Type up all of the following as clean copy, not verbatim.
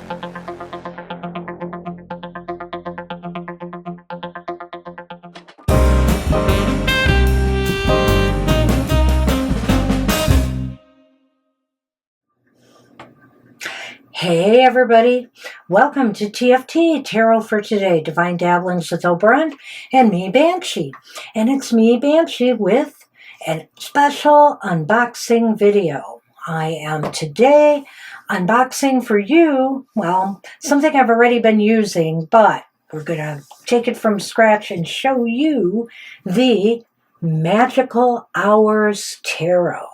Hey everybody, welcome to TFT, Tarot for Today, Divine Dabblings with Oberon, and me, Banshee. And it's me, Banshee, with a special unboxing video. I am today unboxing for you, well, something I've already been using, but we're going to take it from scratch and show you the Magical Hours Tarot.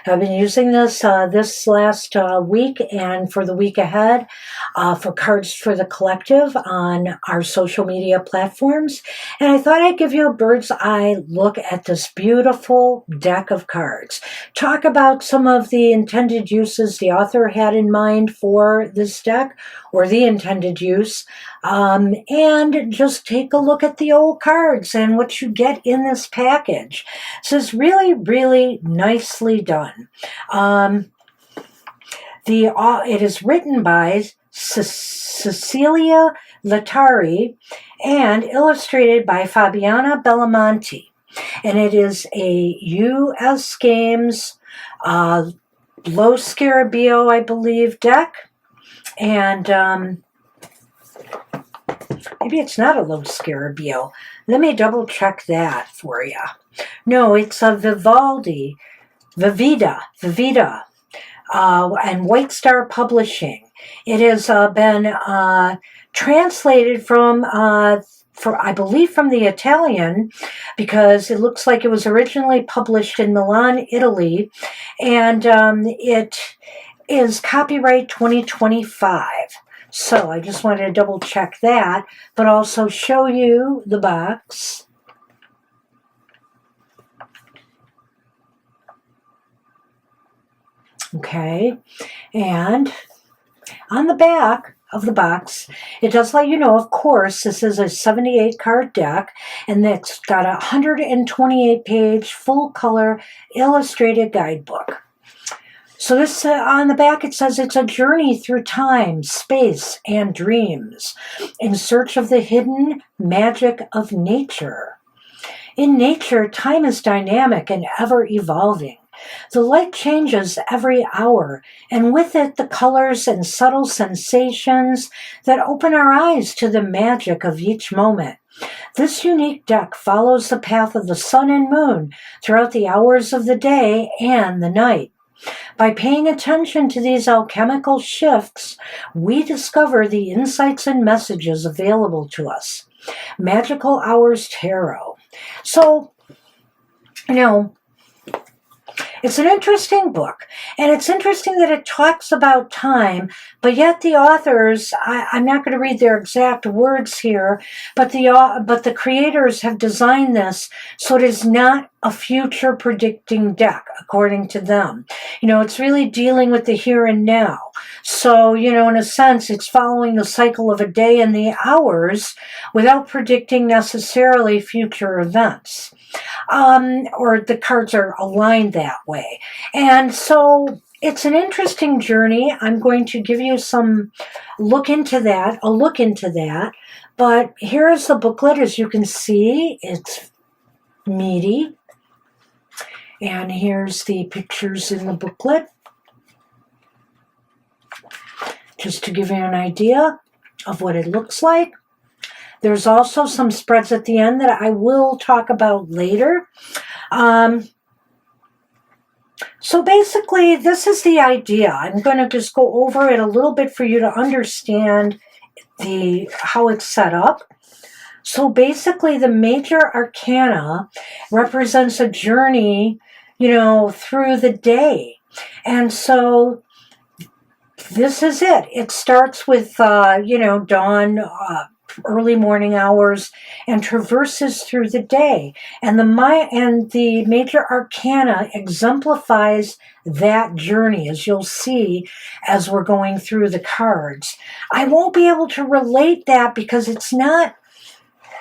I've been using this this last week and for the week ahead for Cards for the Collective on our social media platforms. And I thought I'd give you a bird's eye look at this beautiful deck of cards. Talk about some of the intended uses the author had in mind for this deck, or the intended use, and just take a look at the old cards and what you get in this package. So it's really, really nicely done. It is written by Cecilia Lattari and illustrated by Fabiana Belmonte. And it is a U.S. Games Lo Scarabeo, I believe, deck. And maybe it's not a Lo Scarabeo. Let me double check that for you. No, it's a Vivida, and White Star Publishing. It has been translated from, I believe, from the Italian, because it looks like it was originally published in Milan, Italy, and it is copyright 2025. So I just wanted to double check that, but also show you the box. Okay, and on the back of the box, it does let you know, of course, this is a 78 card deck, and it's got a 128-page full-color illustrated guidebook. So this, on the back, it says it's a journey through time, space, and dreams in search of the hidden magic of nature. In nature, time is dynamic and ever-evolving. The light changes every hour, and with it the colors and subtle sensations that open our eyes to the magic of each moment. This unique deck follows the path of the sun and moon throughout the hours of the day and the night. By paying attention to these alchemical shifts, we discover the insights and messages available to us. Magical Hours Tarot. So, you know, it's an interesting book, and it's interesting that it talks about time, but yet the authors, I'm not going to read their exact words here, but the creators have designed this so it is not a future predicting deck, according to them. You know, it's really dealing with the here and now. So, you know, in a sense, it's following the cycle of a day and the hours without predicting necessarily future events. Or the cards are aligned that way. And so it's an interesting journey. I'm going to give you a look into that. But here's the booklet. As you can see, it's meaty. And here's the pictures in the booklet, just to give you an idea of what it looks like. There's also some spreads at the end that I will talk about later. So basically, this is the idea. I'm going to just go over it a little bit for you to understand how it's set up. So basically, the major arcana represents a journey, you know, through the day. And so this is it. It starts with, dawn, early morning hours, and traverses through the day. And the major arcana exemplifies that journey, as you'll see as we're going through the cards. I won't be able to relate that because it's not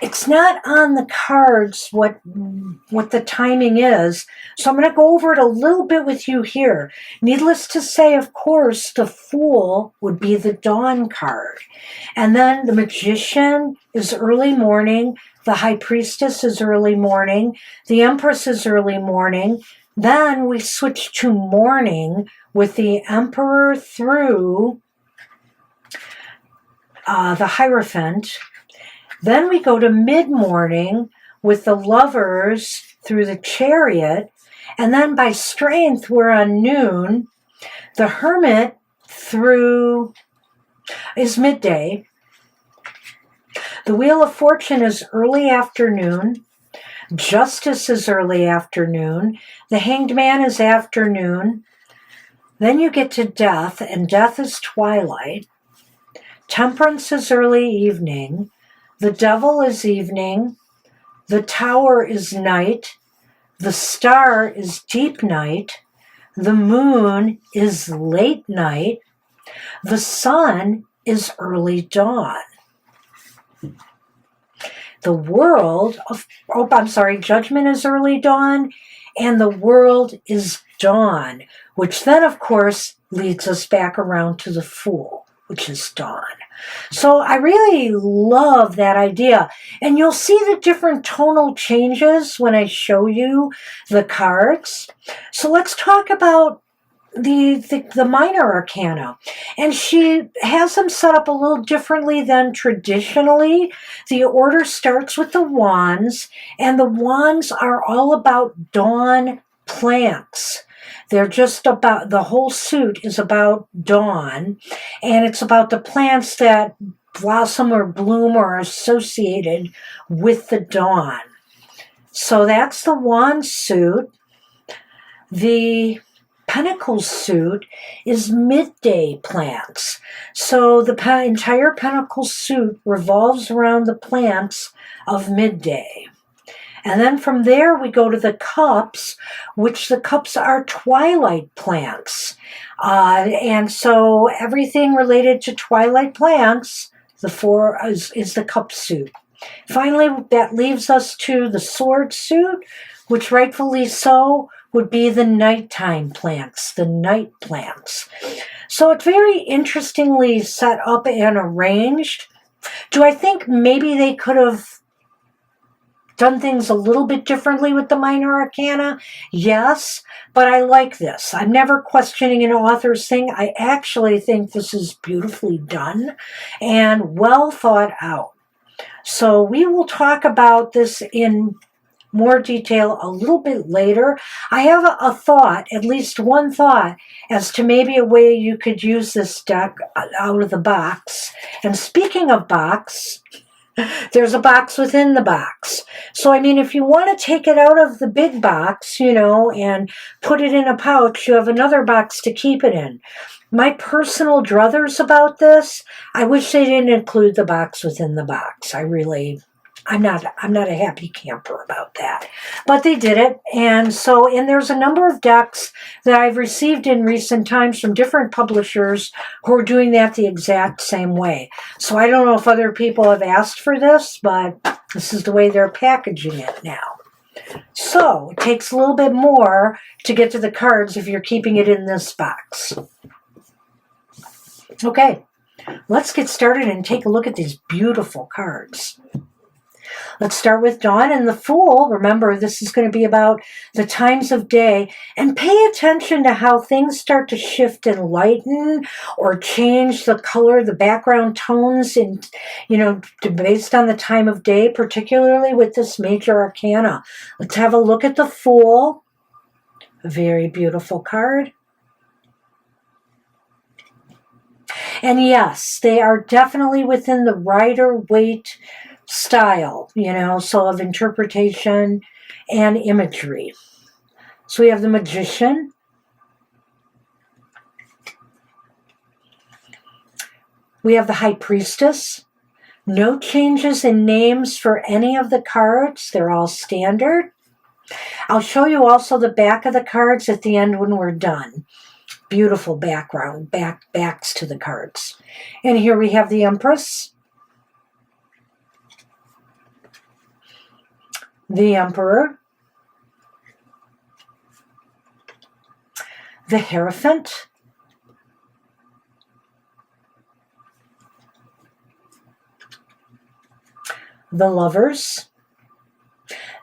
it's not on the cards what the timing is. So I'm going to go over it a little bit with you here. Needless to say, of course, the Fool would be the dawn card. And then the Magician is early morning. The High Priestess is early morning. The Empress is early morning. Then we switch to morning with the Emperor through the Hierophant. Then we go to mid-morning with the Lovers through the Chariot. And then by strength, we're on noon. The Hermit through is midday. The Wheel of Fortune is early afternoon. Justice is early afternoon. The Hanged Man is afternoon. Then you get to Death, and Death is twilight. Temperance is early evening. The Devil is evening. The Tower is night. The Star is deep night. The Moon is late night. The Sun is early dawn. The World Judgment is early dawn, and the World is dawn, which then, of course, leads us back around to the Fool, which is dawn. So I really love that idea. And you'll see the different tonal changes when I show you the cards. So let's talk about the minor arcana. And she has them set up a little differently than traditionally. The order starts with the wands, and the wands are all about dawn plants. They're just about, the whole suit is about dawn, and it's about the plants that blossom or bloom or are associated with the dawn. So that's the wand suit. The Pentacle suit is midday plants. So the entire Pentacle suit revolves around the plants of midday. And then from there we go to the cups, which the cups are twilight plants. And so everything related to twilight plants, the four is the cup suit. Finally, that leaves us to the sword suit, which rightfully so would be the nighttime plants, the night plants. So it's very interestingly set up and arranged. Do I think maybe they could have done things a little bit differently with the minor arcana? Yes, but I like this. I'm never questioning an author's thing. I actually think this is beautifully done and well thought out. So we will talk about this in more detail a little bit later. I have a thought, at least one thought, as to maybe a way you could use this deck out of the box. And speaking of box, there's a box within the box. So, I mean, if you want to take it out of the big box, and put it in a pouch, you have another box to keep it in. My personal druthers about this, I wish they didn't include the box within the box. I'm not a happy camper about that. But they did it. And there's a number of decks that I've received in recent times from different publishers who are doing that the exact same way. So I don't know if other people have asked for this, but this is the way they're packaging it now. So it takes a little bit more to get to the cards if you're keeping it in this box. Okay, let's get started and take a look at these beautiful cards. Let's start with Dawn and the Fool. Remember, this is going to be about the times of day. And pay attention to how things start to shift and lighten or change the color, the background tones, based on the time of day, particularly with this major arcana. Let's have a look at the Fool. A very beautiful card. And yes, they are definitely within the Rider-Waite style, so of interpretation and imagery. So we have the Magician. We have the High Priestess. No changes in names for any of the cards. They're all standard. I'll show you also the back of the cards at the end when we're done. Beautiful background, backs to the cards. And here we have the Empress. the Emperor, the Hierophant, the Lovers.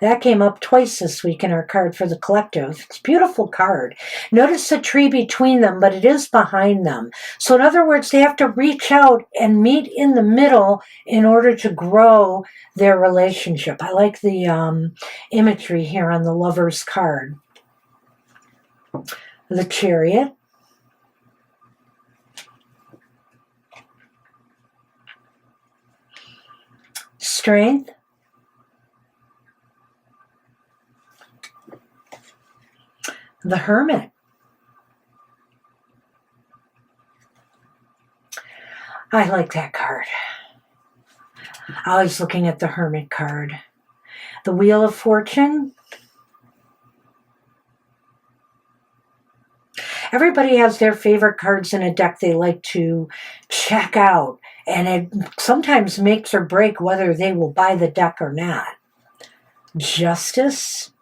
That came up twice this week in our card for the collective. It's a beautiful card. Notice the tree between them, but it is behind them. So in other words, they have to reach out and meet in the middle in order to grow their relationship. I like the imagery here on the Lovers card. The Chariot, Strength, the Hermit. I like that card. Always looking at the Hermit card. The Wheel of Fortune. Everybody has their favorite cards in a deck they like to check out, and it sometimes makes or break whether they will buy the deck or not. Justice.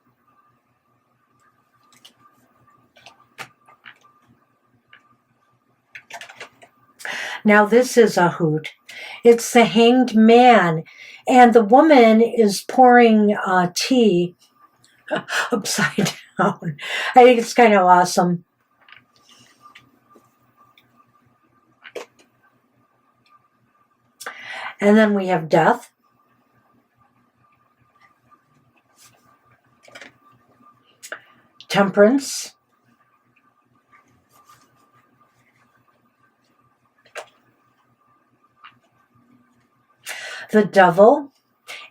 Now this is a hoot. It's the Hanged Man, and the woman is pouring tea upside down. I think it's kind of awesome. And then we have Death. Temperance. The Devil,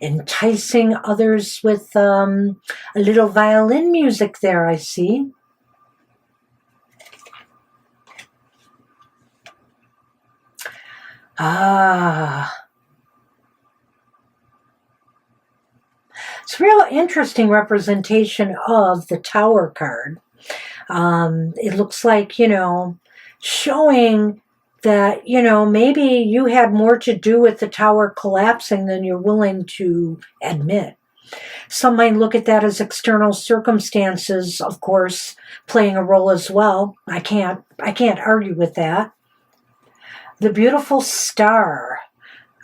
enticing others with a little violin music there, I see. It's a real interesting representation of the Tower card. It looks like, showing that, maybe you had more to do with the Tower collapsing than you're willing to admit. Some might look at that as external circumstances, of course, playing a role as well. I can't argue with that. The beautiful Star.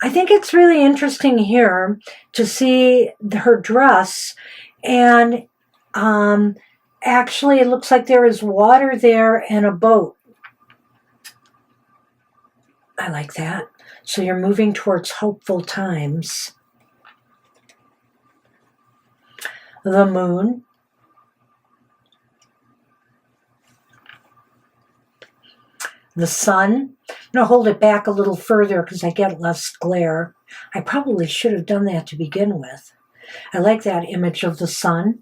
I think it's really interesting here to see her dress, and actually it looks like there is water there and a boat. I like that. So you're moving towards hopeful times. The Moon. The Sun. I'm going to hold it back a little further because I get less glare. I probably should have done that to begin with. I like that image of the sun.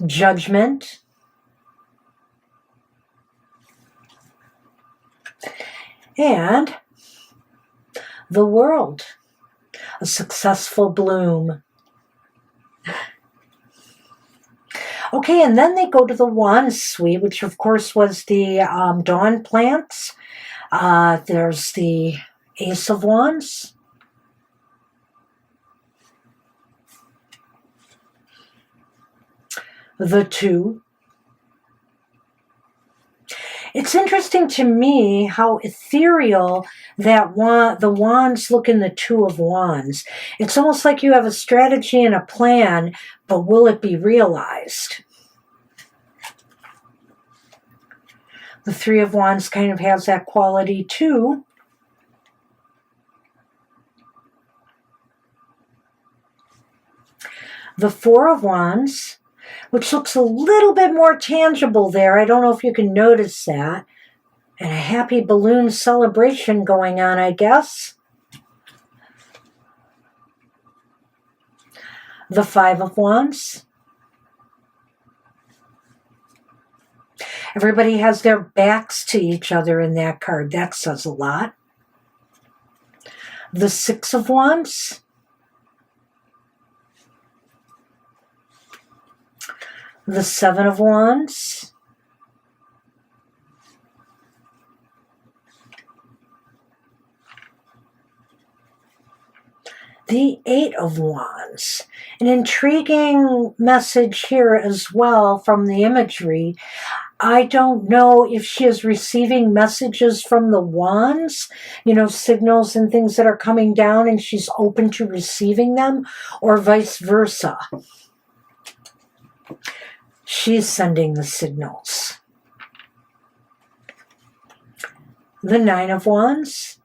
Judgment. And the World. A successful bloom. Okay, and then they go to the Wand Suite, which of course was the Dawn plants. There's the Ace of Wands. The Two. It's interesting to me how ethereal that the wands look in the Two of Wands. It's almost like you have a strategy and a plan, but will it be realized? The Three of Wands kind of has that quality too. The Four of Wands, which looks a little bit more tangible there. I don't know if you can notice that. And a happy balloon celebration going on, I guess. The Five of Wands. Everybody has their backs to each other in that card. That says a lot. The Six of Wands. The Seven of Wands. the Eight of Wands. An intriguing message here as well from the imagery. I don't know if she is receiving messages from the wands, you know, signals and things that are coming down, and she's open to receiving them, or vice versa. She's sending the signals. The Nine of Wands.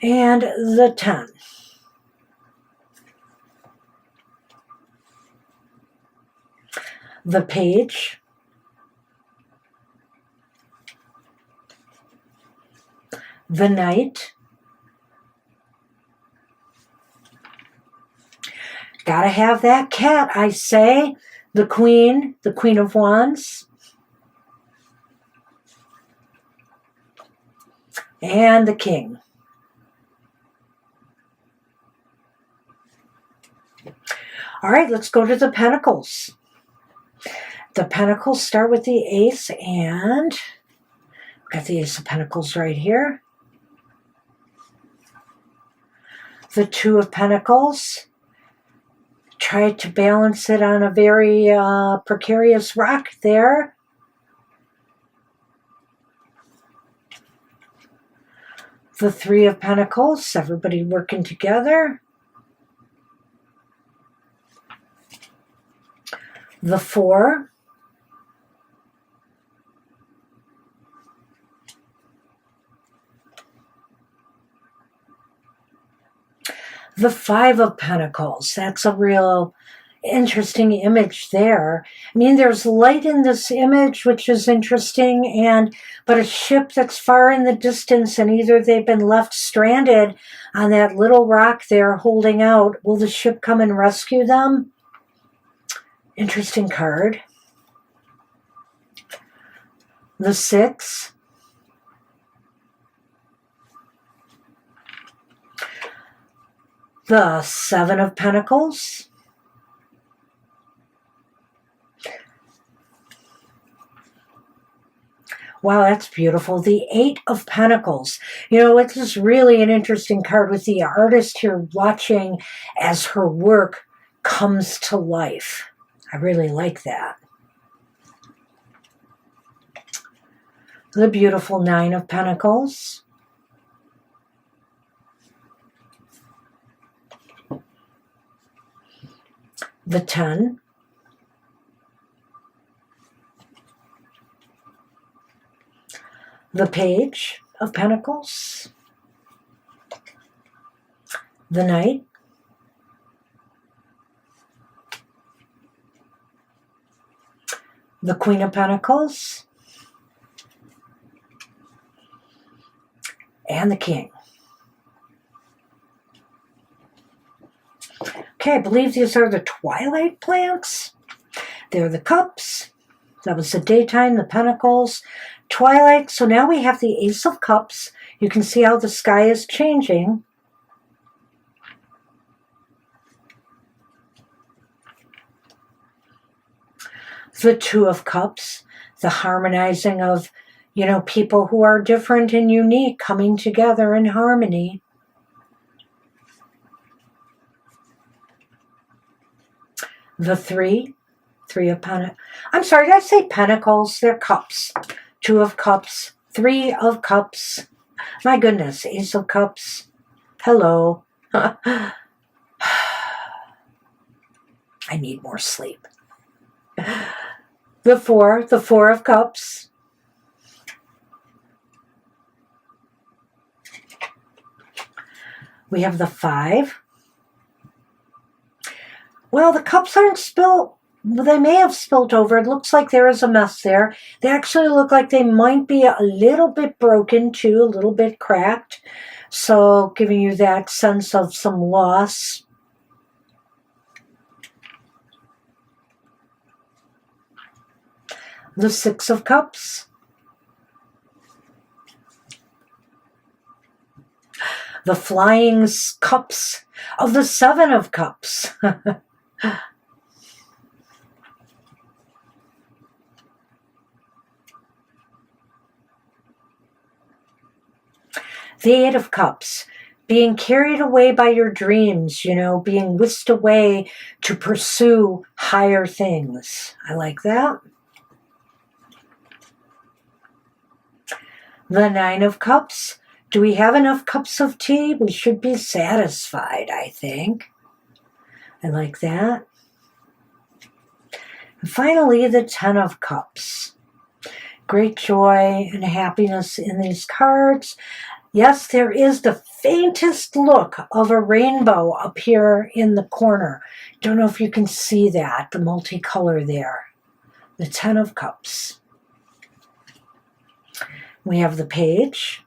And the 10. The Page. The Knight. Gotta have that cat, I say. The Queen of Wands. And the King. All right, let's go to the Pentacles. The Pentacles start with the Ace, and we've got the Ace of Pentacles right here. The Two of Pentacles. Try to balance it on a very precarious rock there. The Three of Pentacles, everybody working together. The Four. The Five of Pentacles. That's a real interesting image there. I mean, there's light in this image, which is interesting, but a ship that's far in the distance, and either they've been left stranded on that little rock there holding out. Will the ship come and rescue them? Interesting card. The Six. The Seven of Pentacles. Wow, that's beautiful. The Eight of Pentacles. You know, it's just really an interesting card with the artist here watching as her work comes to life. I really like that. The beautiful Nine of Pentacles. The 10. The Page of Pentacles. The Knight. The Queen of Pentacles. And the King. Okay, I believe these are the twilight plants. They're the cups. That was the daytime, the pentacles, twilight. So now we have the Ace of Cups. You can see how the sky is changing. The Two of Cups, the harmonizing of, you know, people who are different and unique coming together in harmony. The Three of Pentacles. I'm sorry, did I say Pentacles? They're cups. Two of Cups, Three of Cups. My goodness, Ace of Cups. Hello. I need more sleep. The Four of Cups. We have the Five. Well, the cups aren't spilled. They may have spilt over. It looks like there is a mess there. They actually look like they might be a little bit broken too, a little bit cracked. So giving you that sense of some loss. The Six of Cups. The flying cups of the Seven of Cups. The Eight of Cups. Being carried away by your dreams, you know, being whisked away to pursue higher things. I like that. The Nine of Cups. Do we have enough cups of tea? We should be satisfied, I think. I like that. And finally, the Ten of Cups. Great joy and happiness in these cards. Yes, there is the faintest look of a rainbow up here in the corner. Don't know if you can see that, the multicolor there. The Ten of Cups. We have the Page.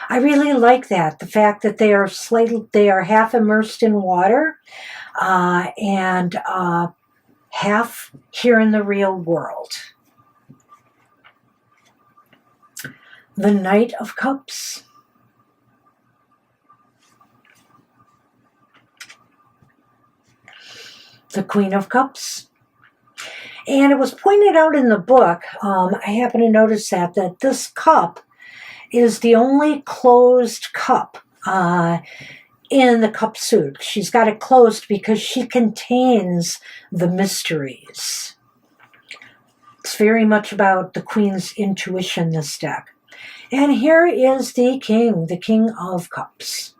I really like that, the fact that they are half immersed in water and half here in the real world. The Knight of Cups. The Queen of Cups. And it was pointed out in the book, I happened to notice that this cup is the only closed cup in the cup suit. She's got it closed because she contains the mysteries. It's very much about the Queen's intuition, this deck. And here is the King of Cups.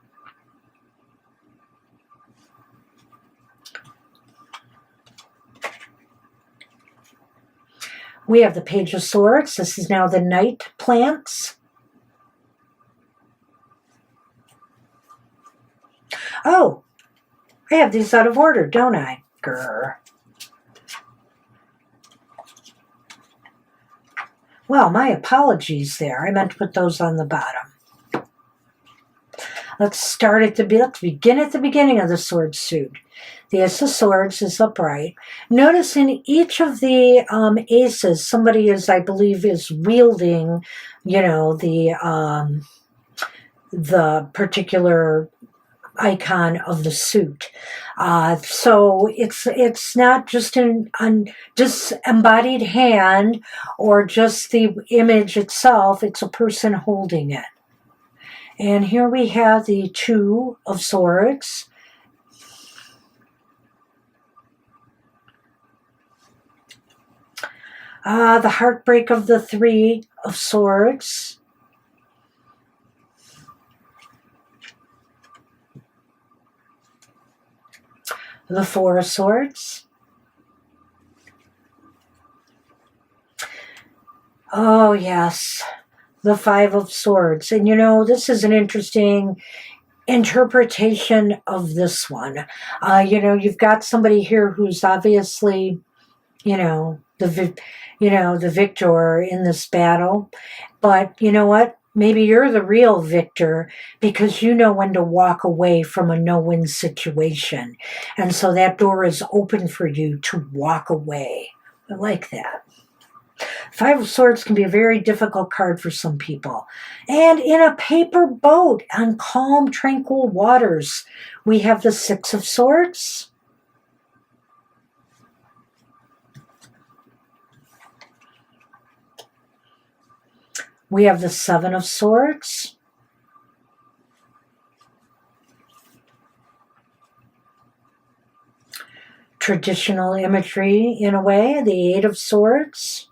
We have the Page of Swords. This is now the Night Plants. Oh, I have these out of order, don't I? Grr. Well, my apologies there. I meant to put those on the bottom. Let's begin at the beginning of the sword suit. The Ace of Swords is upright. Notice in each of the aces, somebody is, I believe, is wielding, you know, the particular icon of the suit. So it's not just an disembodied hand or just the image itself. It's a person holding it. And here we have the Two of Swords. The heartbreak of the Three of Swords. The Four of Swords. Oh, yes. The Five of Swords. And you know, this is an interesting interpretation of this one. You know, you've got somebody here who's obviously, you know, the victor in this battle. But you know what? Maybe you're the real victor because you know when to walk away from a no-win situation. And so that door is open for you to walk away. I like that. Five of Swords can be a very difficult card for some people. And in a paper boat on calm, tranquil waters, we have the Six of Swords. We have the Seven of Swords. Traditional imagery in a way, the Eight of Swords.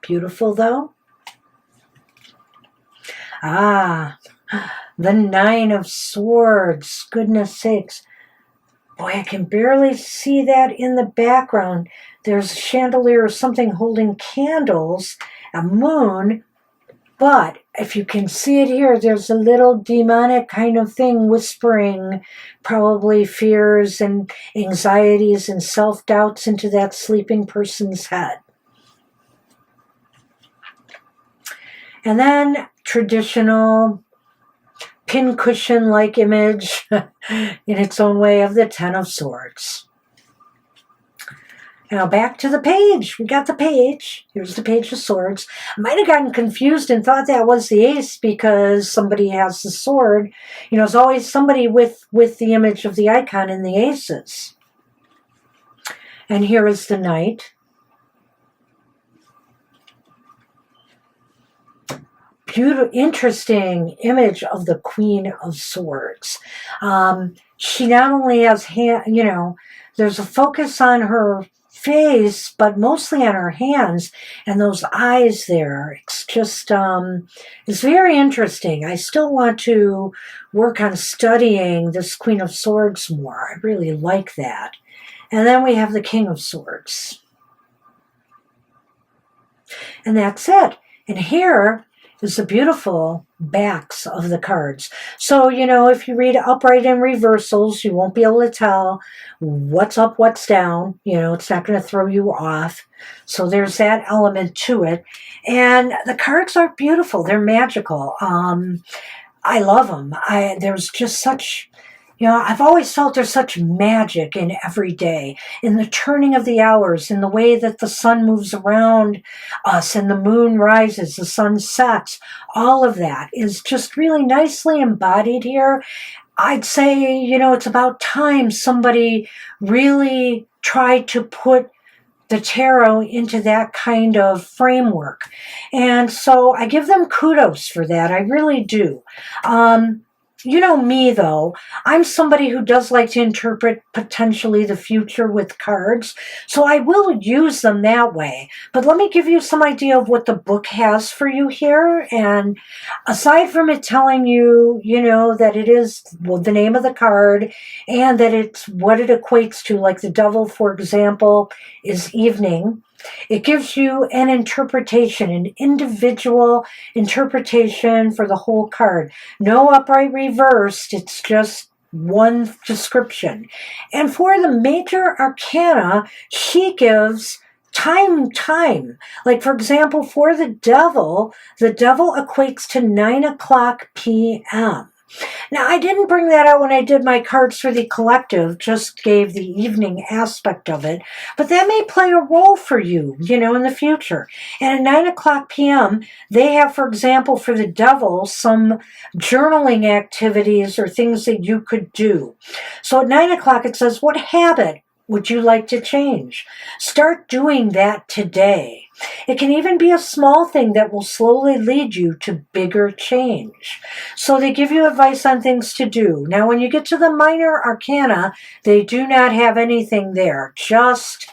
Beautiful though. The Nine of Swords. Goodness sakes. Boy, I can barely see that in the background. There's a chandelier or something holding candles, a moon, but if you can see it here, there's a little demonic kind of thing whispering probably fears and anxieties and self-doubts into that sleeping person's head. And then traditional pincushion-like image in its own way of the Ten of Swords. Now back to the page. We got the page. Here's the Page of Swords. I might have gotten confused and thought that was the ace because somebody has the sword. You know, there's always somebody with the image of the icon in the aces. And here is the Knight. beautiful, interesting image of the Queen of Swords. She not only has there's a focus on her face, but mostly on her hands and those eyes there. It's just, it's very interesting. I still want to work on studying this Queen of Swords more. I really like that. And then we have the King of Swords. And that's it. And here is the beautiful backs of the cards. So, if you read upright and reversals, you won't be able to tell what's up, what's down. It's not going to throw you off. So there's that element to it. And the cards are beautiful. They're magical. I love them. There's just such... I've always felt there's such magic in every day, in the turning of the hours, in the way that the sun moves around us and the moon rises, the sun sets. All of that is just really nicely embodied here. I'd say, it's about time somebody really tried to put the tarot into that kind of framework. And so I give them kudos for that. I really do. You know me, though. I'm somebody who does like to interpret potentially the future with cards, so I will use them that way. But let me give you some idea of what the book has for you here. And aside from it telling you, that it is the name of the card and that it's what it equates to, like the devil, for example, is evening. It gives you an interpretation, an individual interpretation for the whole card. No upright reversed, it's just one description. And for the major arcana, she gives time. Like, for example, for the devil equates to 9 o'clock p.m. Now, I didn't bring that out when I did my cards for the collective, just gave the evening aspect of it, but that may play a role for you, in the future. And at 9 o'clock p.m., they have, for example, for the devil, some journaling activities or things that you could do. So at 9 o'clock, it says, what habit would you like to change? Start doing that today. It can even be a small thing that will slowly lead you to bigger change. So they give you advice on things to do. Now, when you get to the minor arcana, they do not have anything there, just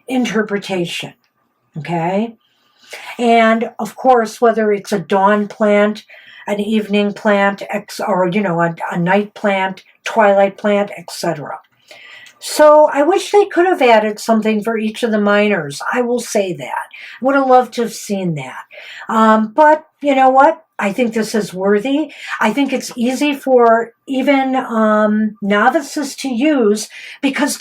interpretation, okay? And, of course, whether it's a dawn plant, an evening plant, or, a night plant, twilight plant, etc. So I wish they could have added something for each of the minors. I will say that. Would have loved to have seen that. But you know what? I think this is worthy. I think it's easy for even novices to use because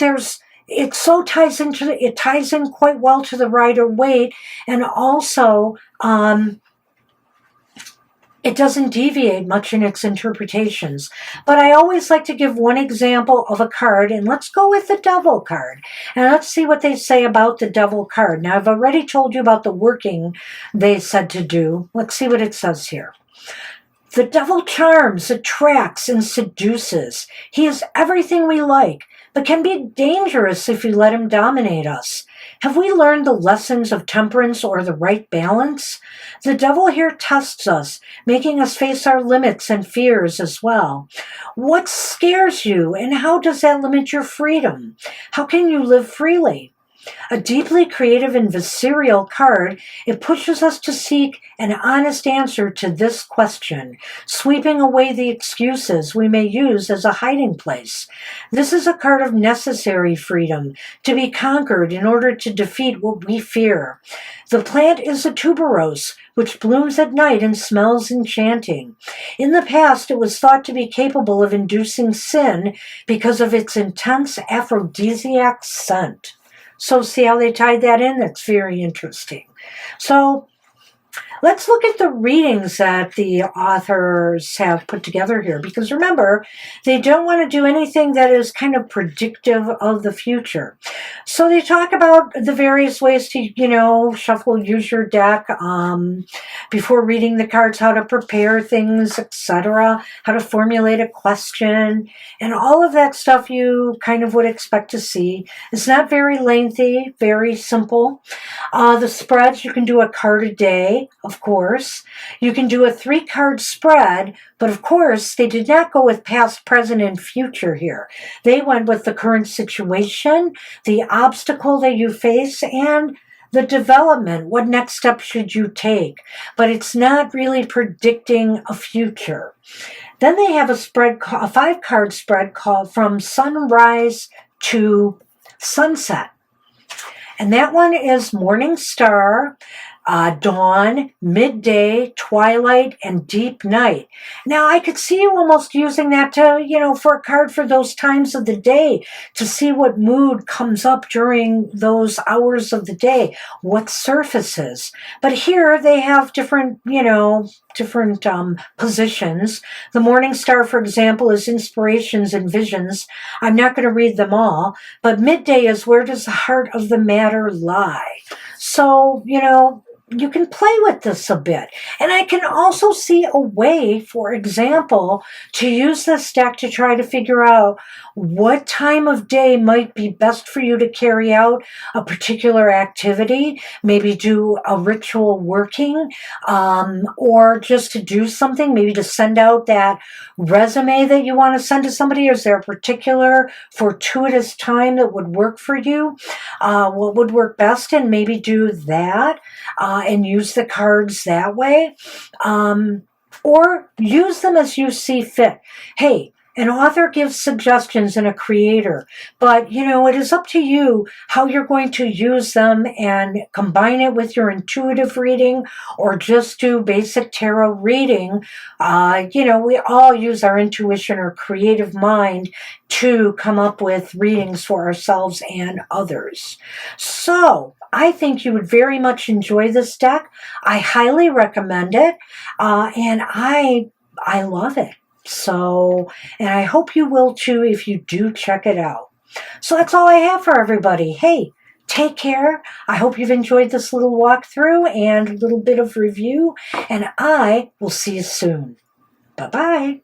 it ties in quite well to the Rider-Waite, and also it doesn't deviate much in its interpretations. But I always like to give one example of a card, and let's go with the Devil card. And let's see what they say about the Devil card. Now, I've already told you about the working they said to do. Let's see what it says here. The devil charms, attracts, and seduces. He is everything we like, but can be dangerous if you let him dominate us. Have we learned the lessons of temperance or the right balance? The devil here tests us, making us face our limits and fears as well. What scares you, and how does that limit your freedom? How can you live freely? A deeply creative and visceral card, it pushes us to seek an honest answer to this question, sweeping away the excuses we may use as a hiding place. This is a card of necessary freedom, to be conquered in order to defeat what we fear. The plant is a tuberose, which blooms at night and smells enchanting. In the past, it was thought to be capable of inducing sin because of its intense aphrodisiac scent. So see how they tied that in? That's very interesting. So let's look at the readings that the authors have put together here. Because remember, they don't want to do anything that is kind of predictive of the future. So they talk about the various ways to, shuffle, use your deck before reading the cards, how to prepare things, etc., how to formulate a question, and all of that stuff you kind of would expect to see. It's not very lengthy, very simple. The spreads, you can do a card a day, of of course. You can do a 3-card spread, but of course, they did not go with past, present, and future here. They went with the current situation, the obstacle that you face, and the development. What next step should you take? But it's not really predicting a future. Then they have a 5-card spread called From Sunrise to Sunset. And that one is Morning Star, dawn, midday, twilight, and deep night. Now, I could see you almost using that to, for a card for those times of the day, to see what mood comes up during those hours of the day, what surfaces. But here they have different positions. The Morning Star, for example, is inspirations and visions. I'm not going to read them all, but midday is where does the heart of the matter lie? So, you can play with this a bit. And I can also see a way, for example, to use this deck to try to figure out what time of day might be best for you to carry out a particular activity, maybe do a ritual working, or just to do something, maybe to send out that resume that you want to send to somebody. Is there a particular fortuitous time that would work for you? What would work best, and maybe do that and use the cards that way, or use them as you see fit. Hey, an author gives suggestions and a creator, but it is up to you how you're going to use them and combine it with your intuitive reading or just do basic tarot reading. We all use our intuition or creative mind to come up with readings for ourselves and others. So I think you would very much enjoy this deck. I highly recommend it, and I love it. So, and I hope you will too if you do check it out. So that's all I have for everybody. Hey, take care. I hope you've enjoyed this little walkthrough and a little bit of review, and I will see you soon. Bye-bye.